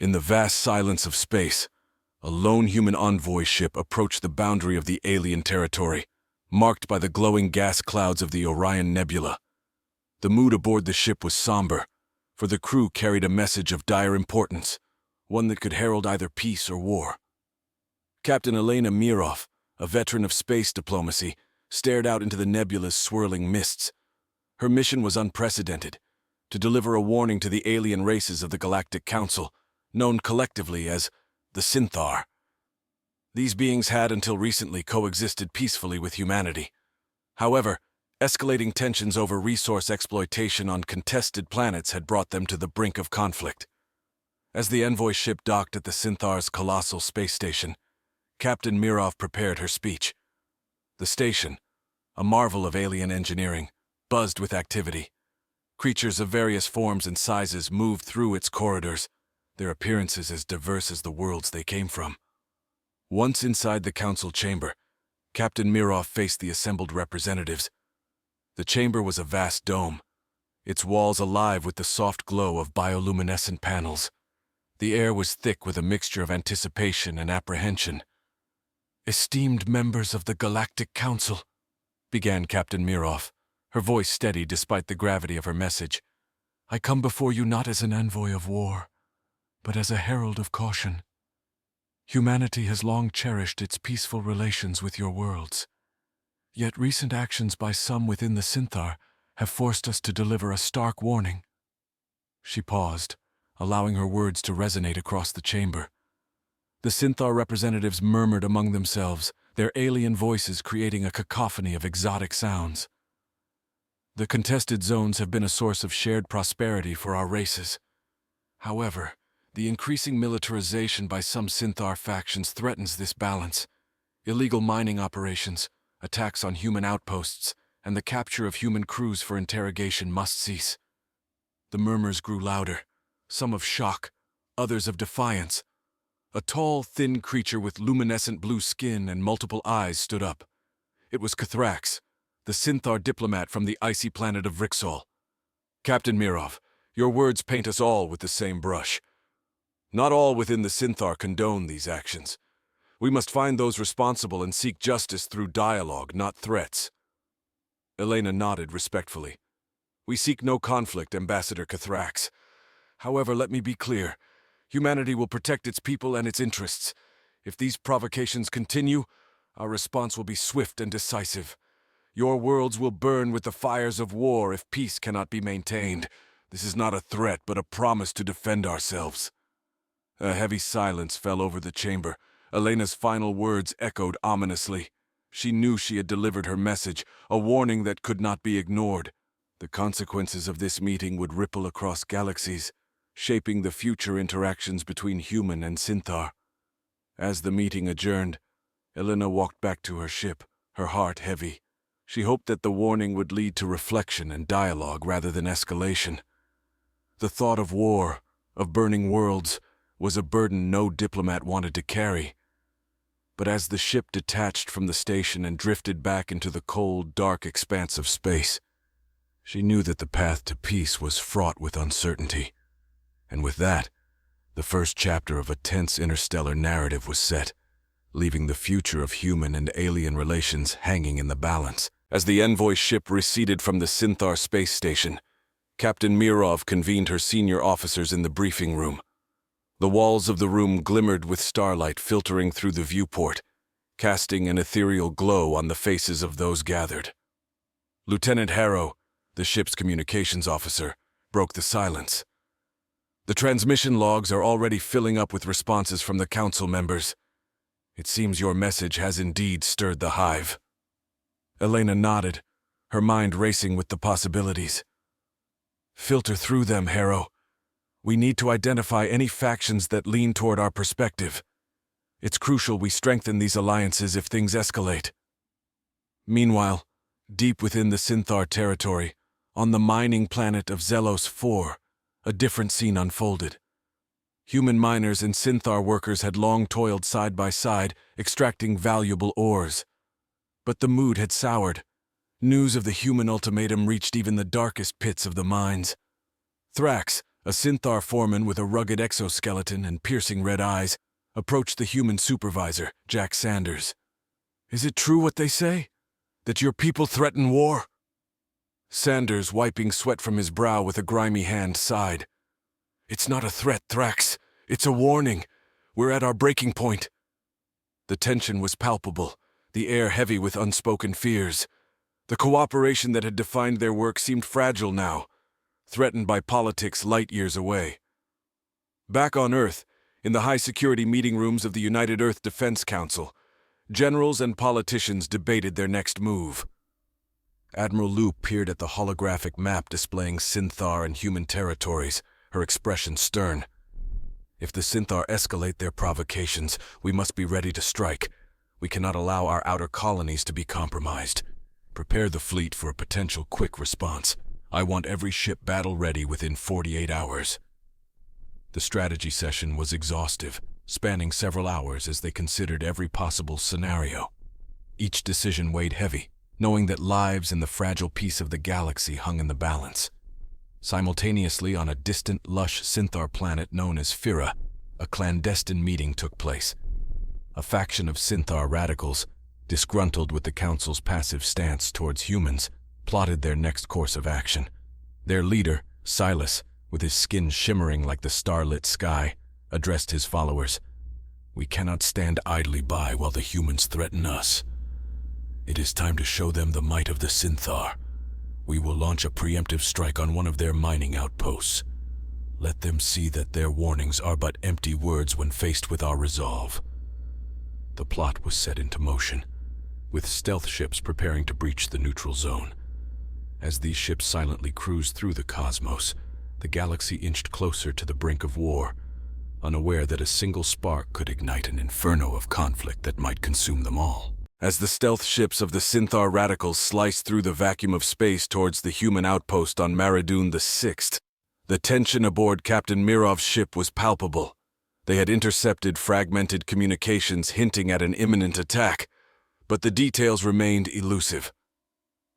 In the vast silence of space, a lone human envoy ship approached the boundary of the alien territory, marked by the glowing gas clouds of the Orion Nebula. The mood aboard the ship was somber, for the crew carried a message of dire importance, one that could herald either peace or war. Captain Elena Mirov, a veteran of space diplomacy, stared out into the nebula's swirling mists. Her mission was unprecedented, to deliver a warning to the alien races of the Galactic Council, known collectively as the Synthar. These beings had until recently coexisted peacefully with humanity. However, escalating tensions over resource exploitation on contested planets had brought them to the brink of conflict. As the envoy ship docked at the Synthar's colossal space station, Captain Mirov prepared her speech. The station, a marvel of alien engineering, buzzed with activity. Creatures of various forms and sizes moved through its corridors, their appearances as diverse as the worlds they came from. Once inside the council chamber, Captain Mirov faced the assembled representatives. The chamber was a vast dome, its walls alive with the soft glow of bioluminescent panels. The air was thick with a mixture of anticipation and apprehension. "Esteemed members of the Galactic Council," began Captain Mirov, her voice steady despite the gravity of her message, "I come before you not as an envoy of war, but as a herald of caution. Humanity has long cherished its peaceful relations with your worlds. Yet recent actions by some within the Synthar have forced us to deliver a stark warning." She paused, allowing her words to resonate across the chamber. The Synthar representatives murmured among themselves, their alien voices creating a cacophony of exotic sounds. "The contested zones have been a source of shared prosperity for our races. However, the increasing militarization by some Synthar factions threatens this balance. Illegal mining operations, attacks on human outposts, and the capture of human crews for interrogation must cease." The murmurs grew louder, some of shock, others of defiance. A tall, thin creature with luminescent blue skin and multiple eyes stood up. It was Cathrax, the Synthar diplomat from the icy planet of Rixol. "Captain Mirov, your words paint us all with the same brush. Not all within the Synthar condone these actions. We must find those responsible and seek justice through dialogue, not threats." Elena nodded respectfully. "We seek no conflict, Ambassador Cathrax. However, let me be clear. Humanity will protect its people and its interests. If these provocations continue, our response will be swift and decisive. Your worlds will burn with the fires of war if peace cannot be maintained. This is not a threat, but a promise to defend ourselves." A heavy silence fell over the chamber. Elena's final words echoed ominously. She knew she had delivered her message, a warning that could not be ignored. The consequences of this meeting would ripple across galaxies, shaping the future interactions between human and Synthar. As the meeting adjourned, Elena walked back to her ship, her heart heavy. She hoped that the warning would lead to reflection and dialogue rather than escalation. The thought of war, of burning worlds, was a burden no diplomat wanted to carry. But as the ship detached from the station and drifted back into the cold, dark expanse of space, she knew that the path to peace was fraught with uncertainty. And with that, the first chapter of a tense interstellar narrative was set, leaving the future of human and alien relations hanging in the balance. As the envoy ship receded from the Synthar space station, Captain Mirov convened her senior officers in the briefing room. The walls of the room glimmered with starlight filtering through the viewport, casting an ethereal glow on the faces of those gathered. Lieutenant Harrow, the ship's communications officer, broke the silence. "The transmission logs are already filling up with responses from the council members. It seems your message has indeed stirred the hive." Elena nodded, her mind racing with the possibilities. "Filter through them, Harrow. We need to identify any factions that lean toward our perspective. It's crucial we strengthen these alliances if things escalate." Meanwhile, deep within the Synthar territory, on the mining planet of Zelos 4, a different scene unfolded. Human miners and Synthar workers had long toiled side by side, extracting valuable ores. But the mood had soured. News of the human ultimatum reached even the darkest pits of the mines. Thrax, A Synthar foreman with a rugged exoskeleton and piercing red eyes approached the human supervisor, Jack Sanders. "Is it true what they say? That your people threaten war?" Sanders, wiping sweat from his brow with a grimy hand, sighed. "It's not a threat, Thrax. It's a warning. We're at our breaking point." The tension was palpable, the air heavy with unspoken fears. The cooperation that had defined their work seemed fragile now, threatened by politics light years away. Back on Earth, in the high-security meeting rooms of the United Earth Defense Council, generals and politicians debated their next move. Admiral Lu peered at the holographic map displaying Synthar and human territories, her expression stern. "If the Synthar escalate their provocations, we must be ready to strike. We cannot allow our outer colonies to be compromised. Prepare the fleet for a potential quick response. I want every ship battle-ready within 48 hours." The strategy session was exhaustive, spanning several hours as they considered every possible scenario. Each decision weighed heavy, knowing that lives and the fragile piece of the galaxy hung in the balance. Simultaneously, on a distant, lush Synthar planet known as Fira, a clandestine meeting took place. A faction of Synthar radicals, disgruntled with the Council's passive stance towards humans, plotted their next course of action. Their leader, Silas, with his skin shimmering like the starlit sky, addressed his followers. "We cannot stand idly by while the humans threaten us. It is time to show them the might of the Synthar. We will launch a preemptive strike on one of their mining outposts. Let them see that their warnings are but empty words when faced with our resolve." The plot was set into motion, with stealth ships preparing to breach the neutral zone. As these ships silently cruised through the cosmos, the galaxy inched closer to the brink of war, unaware that a single spark could ignite an inferno of conflict that might consume them all. As the stealth ships of the Synthar radicals sliced through the vacuum of space towards the human outpost on Maradun VI, the tension aboard Captain Mirov's ship was palpable. They had intercepted fragmented communications hinting at an imminent attack, but the details remained elusive.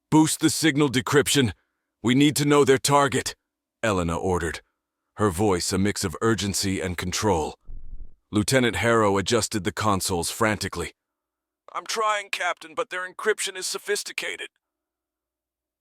"Boost the signal decryption. We need to know their target," Elena ordered, her voice a mix of urgency and control. Lieutenant Harrow adjusted the consoles frantically. "I'm trying, Captain, but their encryption is sophisticated."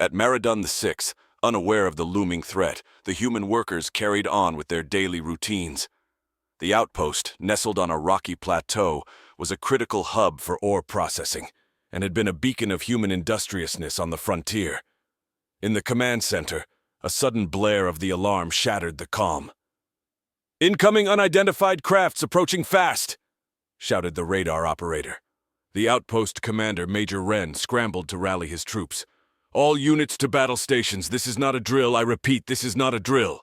At Maradun VI, unaware of the looming threat, the human workers carried on with their daily routines. The outpost, nestled on a rocky plateau, was a critical hub for ore processing, and had been a beacon of human industriousness on the frontier. In the command center, a sudden blare of the alarm shattered the calm. "Incoming unidentified crafts approaching fast!" shouted the radar operator. The outpost commander, Major Wren, scrambled to rally his troops. "All units to battle stations. This is not a drill. I repeat, this is not a drill."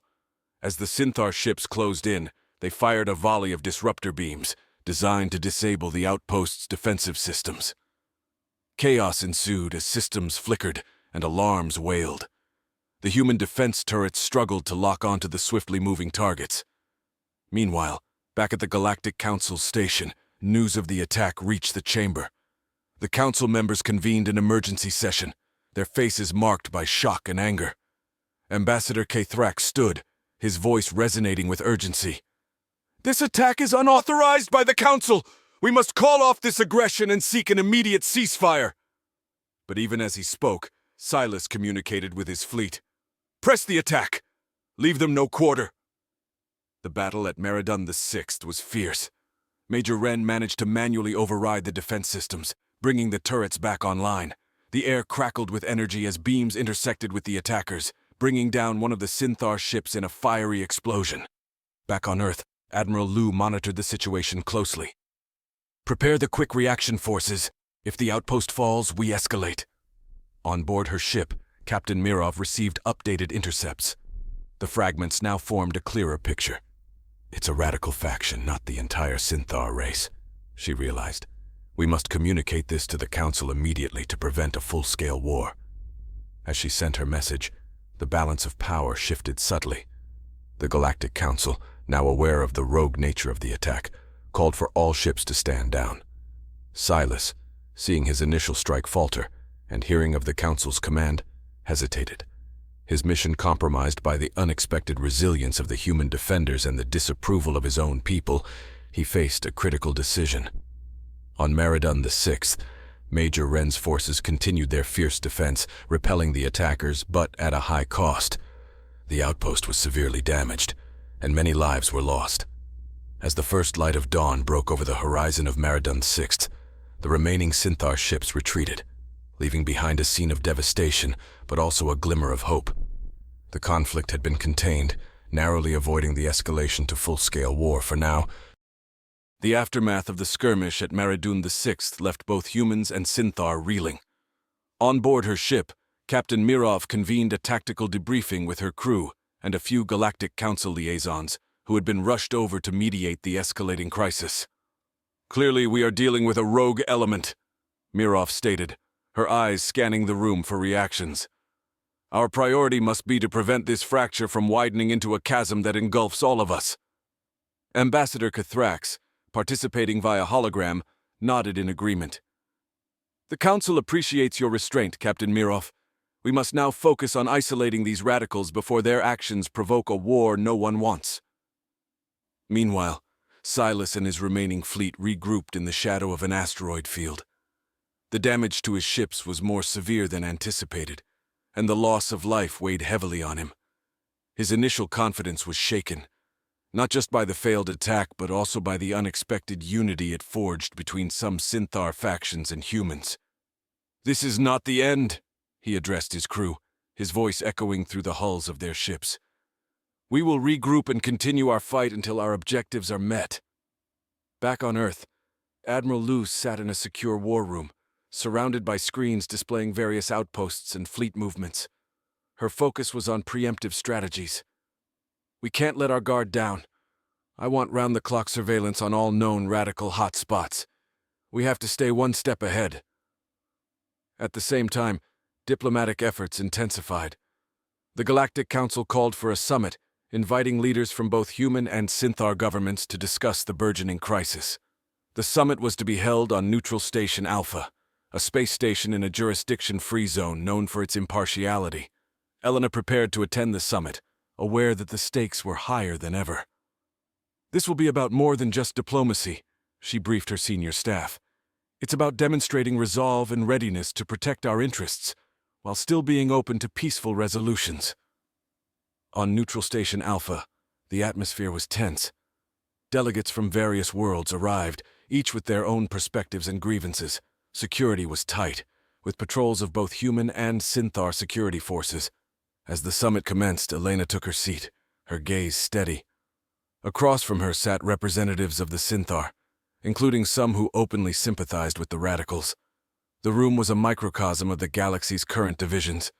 As the Synthar ships closed in, they fired a volley of disruptor beams, designed to disable the outpost's defensive systems. Chaos ensued as systems flickered and alarms wailed. The human defense turrets struggled to lock onto the swiftly moving targets. Meanwhile, back at the Galactic Council's station, news of the attack reached the chamber. The council members convened an emergency session, their faces marked by shock and anger. Ambassador Thrax stood, his voice resonating with urgency. "This attack is unauthorized by the council! We must call off this aggression and seek an immediate ceasefire!" But even as he spoke, Silas communicated with his fleet. "Press the attack! Leave them no quarter!" The battle at Maradun VI was fierce. Major Wren managed to manually override the defense systems, bringing the turrets back online. The air crackled with energy as beams intersected with the attackers, bringing down one of the Synthar ships in a fiery explosion. Back on Earth, Admiral Lu monitored the situation closely. "Prepare the quick reaction forces. If the outpost falls, we escalate." On board her ship, Captain Mirov received updated intercepts. The fragments now formed a clearer picture. "It's a radical faction, not the entire Synthar race," she realized. "We must communicate this to the Council immediately to prevent a full-scale war." As she sent her message, the balance of power shifted subtly. The Galactic Council, now aware of the rogue nature of the attack, called for all ships to stand down. Silas, seeing his initial strike falter and hearing of the Council's command, hesitated. His mission compromised by the unexpected resilience of the human defenders and the disapproval of his own people, he faced a critical decision. On Meridon VI, Major Wren's forces continued their fierce defense, repelling the attackers, but at a high cost. The outpost was severely damaged, and many lives were lost. As the first light of dawn broke over the horizon of Meridon VI, the remaining Synthar ships retreated, leaving behind a scene of devastation, but also a glimmer of hope. The conflict had been contained, narrowly avoiding the escalation to full-scale war for now. The aftermath of the skirmish at Meridon VI left both humans and Synthar reeling. On board her ship, Captain Mirov convened a tactical debriefing with her crew and a few Galactic Council liaisons who had been rushed over to mediate the escalating crisis. "Clearly we are dealing with a rogue element," Mirov stated, her eyes scanning the room for reactions. "Our priority must be to prevent this fracture from widening into a chasm that engulfs all of us." Ambassador Cathrax, participating via hologram, nodded in agreement. "The Council appreciates your restraint, Captain Mirov. We must now focus on isolating these radicals before their actions provoke a war no one wants." Meanwhile, Silas and his remaining fleet regrouped in the shadow of an asteroid field. The damage to his ships was more severe than anticipated, and the loss of life weighed heavily on him. His initial confidence was shaken, not just by the failed attack but also by the unexpected unity it forged between some Synthar factions and humans. "This is not the end," he addressed his crew, his voice echoing through the hulls of their ships. "We will regroup and continue our fight until our objectives are met." Back on Earth, Admiral Luce sat in a secure war room, surrounded by screens displaying various outposts and fleet movements. Her focus was on preemptive strategies. "We can't let our guard down. I want round-the-clock surveillance on all known radical hotspots. We have to stay one step ahead." At the same time, diplomatic efforts intensified. The Galactic Council called for a summit, inviting leaders from both human and Synthar governments to discuss the burgeoning crisis. The summit was to be held on Neutral Station Alpha, a space station in a jurisdiction-free zone known for its impartiality. Elena prepared to attend the summit, aware that the stakes were higher than ever. "This will be about more than just diplomacy," she briefed her senior staff. "It's about demonstrating resolve and readiness to protect our interests, while still being open to peaceful resolutions." On Neutral Station Alpha, the atmosphere was tense. Delegates from various worlds arrived, each with their own perspectives and grievances. Security was tight, with patrols of both human and Synthar security forces. As the summit commenced, Elena took her seat, her gaze steady. Across from her sat representatives of the Synthar, including some who openly sympathized with the radicals. The room was a microcosm of the galaxy's current divisions.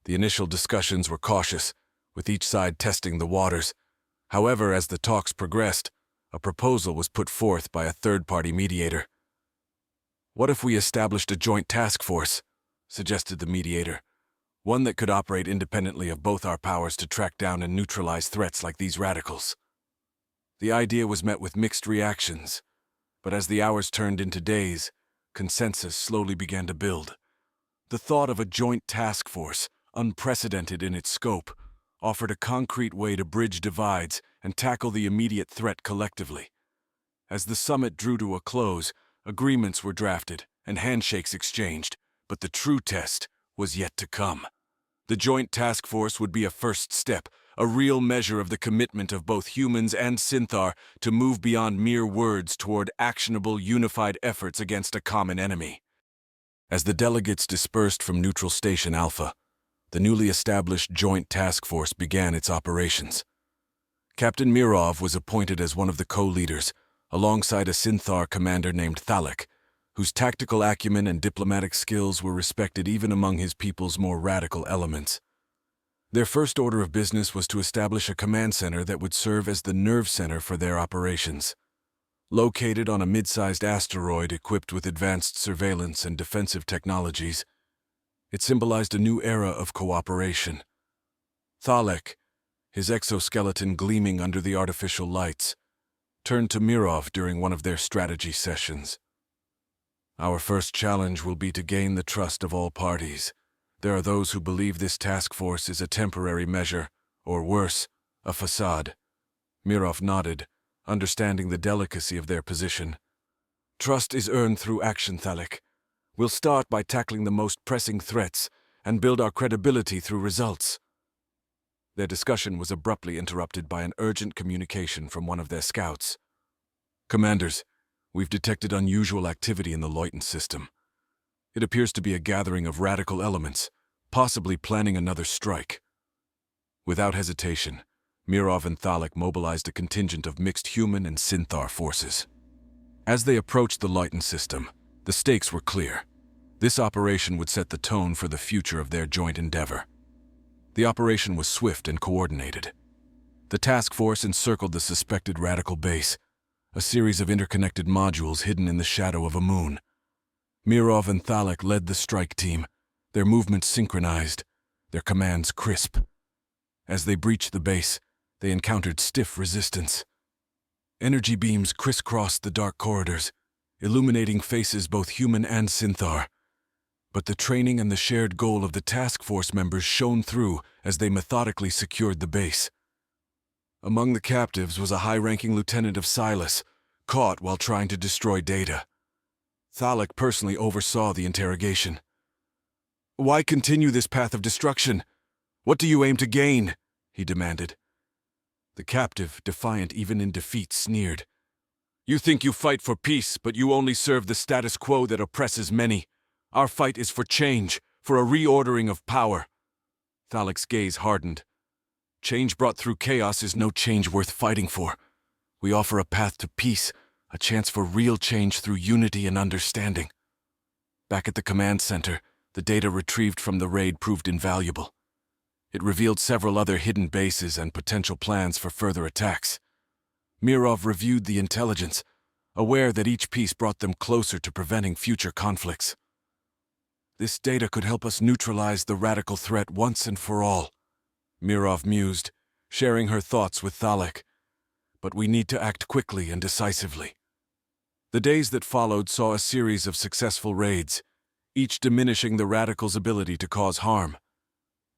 The initial discussions were cautious, with each side testing the waters. However, as the talks progressed, a proposal was put forth by a third-party mediator. "What if we established a joint task force?" suggested the mediator. "One that could operate independently of both our powers to track down and neutralize threats like these radicals." The idea was met with mixed reactions, but as the hours turned into days, consensus slowly began to build. The thought of a joint task force, unprecedented in its scope, offered a concrete way to bridge divides and tackle the immediate threat collectively. As the summit drew to a close, agreements were drafted and handshakes exchanged, but the true test was yet to come. The joint task force would be a first step, a real measure of the commitment of both humans and Synthar to move beyond mere words toward actionable, unified efforts against a common enemy. As the delegates dispersed from Neutral Station Alpha, the newly established Joint Task Force began its operations. Captain Mirov was appointed as one of the co-leaders, alongside a Synthar commander named Thalek, whose tactical acumen and diplomatic skills were respected even among his people's more radical elements. Their first order of business was to establish a command center that would serve as the nerve center for their operations. Located on a mid-sized asteroid equipped with advanced surveillance and defensive technologies, it symbolized a new era of cooperation. Thalek, his exoskeleton gleaming under the artificial lights, turned to Mirov during one of their strategy sessions. "Our first challenge will be to gain the trust of all parties. There are those who believe this task force is a temporary measure, or worse, a facade. Mirov nodded, understanding the delicacy of their position. Trust is earned through action, Thalik. We'll start by tackling the most pressing threats and build our credibility through results. Their discussion was abruptly interrupted by an urgent communication from one of their scouts. Commanders, we've detected unusual activity in the Leuten system. It appears to be a gathering of radical elements, possibly planning another strike. Without hesitation, Mirov and Thalik mobilized a contingent of mixed human and Synthar forces. As they approached the Leuten system, the stakes were clear. This operation would set the tone for the future of their joint endeavor. The operation was swift and coordinated. The task force encircled the suspected radical base, a series of interconnected modules hidden in the shadow of a moon. Mirov and Thalik led the strike team, their movements synchronized, their commands crisp. As they breached the base, they encountered stiff resistance. Energy beams crisscrossed the dark corridors, illuminating faces both human and Synthar. But the training and the shared goal of the task force members shone through as they methodically secured the base. Among the captives was a high-ranking lieutenant of Silas, caught while trying to destroy data. Thalik personally oversaw the interrogation. "Why continue this path of destruction? What do you aim to gain?" he demanded. The captive, defiant even in defeat, sneered. "You think you fight for peace, but you only serve the status quo that oppresses many. Our fight is for change, for a reordering of power." Thalik's gaze hardened. "Change brought through chaos is no change worth fighting for. We offer a path to peace, a chance for real change through unity and understanding." Back at the command center, the data retrieved from the raid proved invaluable. It revealed several other hidden bases and potential plans for further attacks. Mirov reviewed the intelligence, aware that each piece brought them closer to preventing future conflicts. "This data could help us neutralize the radical threat once and for all," Mirov mused, sharing her thoughts with Thalik. "But we need to act quickly and decisively." The days that followed saw a series of successful raids, each diminishing the radicals' ability to cause harm.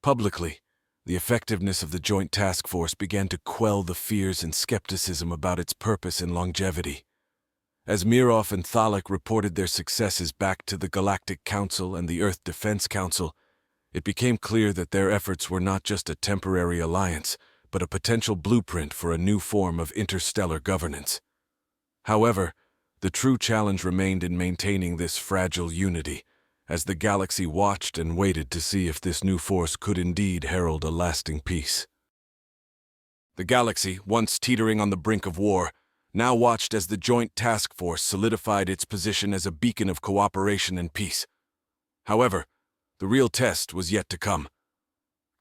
Publicly, the effectiveness of the Joint Task Force began to quell the fears and skepticism about its purpose and longevity. As Mirov and Thalik reported their successes back to the Galactic Council and the Earth Defense Council, it became clear that their efforts were not just a temporary alliance, but a potential blueprint for a new form of interstellar governance. However, the true challenge remained in maintaining this fragile unity, as the galaxy watched and waited to see if this new force could indeed herald a lasting peace. The galaxy, once teetering on the brink of war, now watched as the Joint Task Force solidified its position as a beacon of cooperation and peace. However, the real test was yet to come.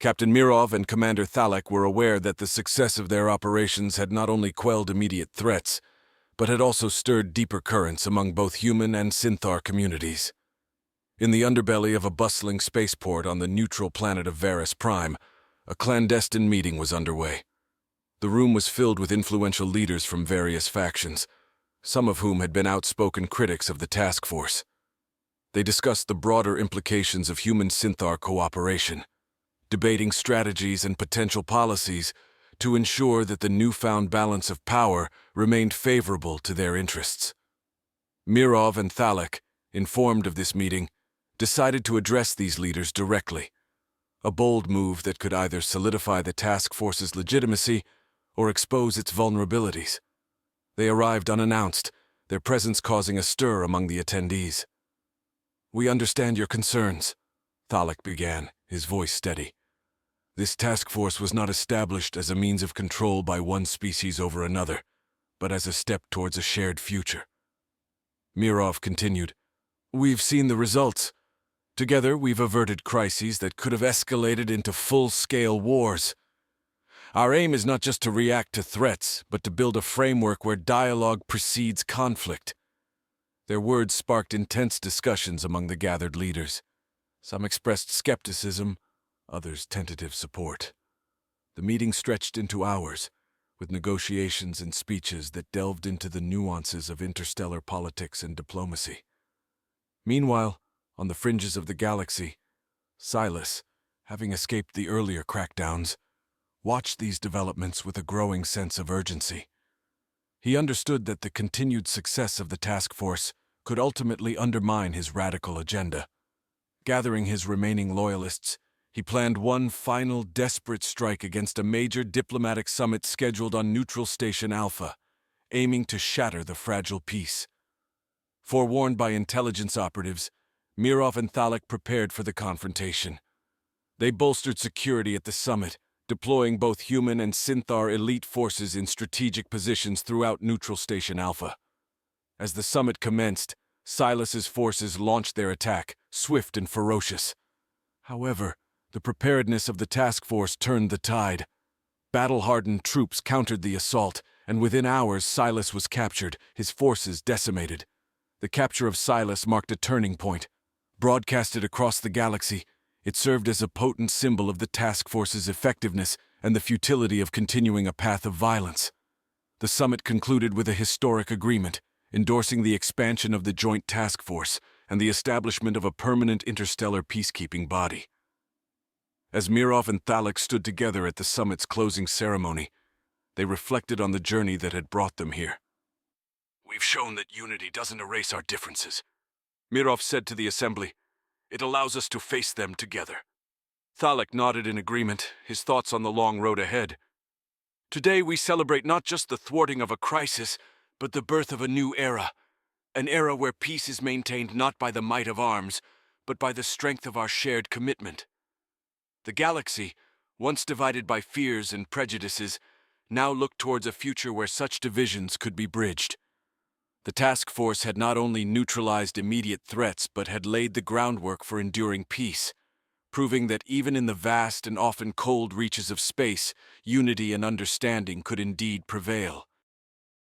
Captain Mirov and Commander Thalik were aware that the success of their operations had not only quelled immediate threats, but had also stirred deeper currents among both human and Synthar communities. In the underbelly of a bustling spaceport on the neutral planet of Varus Prime, a clandestine meeting was underway. The room was filled with influential leaders from various factions, some of whom had been outspoken critics of the task force. They discussed the broader implications of human-Synthar cooperation, debating strategies and potential policies to ensure that the newfound balance of power remained favorable to their interests. Mirov and Thalik, informed of this meeting, decided to address these leaders directly, a bold move that could either solidify the task force's legitimacy or expose its vulnerabilities. They arrived unannounced, their presence causing a stir among the attendees. "We understand your concerns," Thalik began, his voice steady. "This task force was not established as a means of control by one species over another, but as a step towards a shared future." Mirov continued, "We've seen the results. Together, we've averted crises that could have escalated into full-scale wars. Our aim is not just to react to threats, but to build a framework where dialogue precedes conflict." Their words sparked intense discussions among the gathered leaders. Some expressed skepticism, others tentative support. The meeting stretched into hours, with negotiations and speeches that delved into the nuances of interstellar politics and diplomacy. Meanwhile, on the fringes of the galaxy, Silas, having escaped the earlier crackdowns, watched these developments with a growing sense of urgency. He understood that the continued success of the task force could ultimately undermine his radical agenda. Gathering his remaining loyalists, he planned one final desperate strike against a major diplomatic summit scheduled on Neutral Station Alpha, aiming to shatter the fragile peace. Forewarned by intelligence operatives, Mirov and Thalek prepared for the confrontation. They bolstered security at the summit, deploying both human and Synthar elite forces in strategic positions throughout Neutral Station Alpha. As the summit commenced, Silas's forces launched their attack, swift and ferocious. However, the preparedness of the task force turned the tide. Battle-hardened troops countered the assault, and within hours Silas was captured, his forces decimated. The capture of Silas marked a turning point. Broadcasted across the galaxy, it served as a potent symbol of the task force's effectiveness and the futility of continuing a path of violence. The summit concluded with a historic agreement, endorsing the expansion of the Joint Task Force and the establishment of a permanent interstellar peacekeeping body. As Mirov and Thalek stood together at the summit's closing ceremony, they reflected on the journey that had brought them here. "We've shown that unity doesn't erase our differences," Mirov said to the assembly. "It allows us to face them together." Thalek nodded in agreement, his thoughts on the long road ahead. "Today we celebrate not just the thwarting of a crisis, but the birth of a new era. An era where peace is maintained not by the might of arms, but by the strength of our shared commitment." The galaxy, once divided by fears and prejudices, now looked towards a future where such divisions could be bridged. The task force had not only neutralized immediate threats, but had laid the groundwork for enduring peace, proving that even in the vast and often cold reaches of space, unity and understanding could indeed prevail.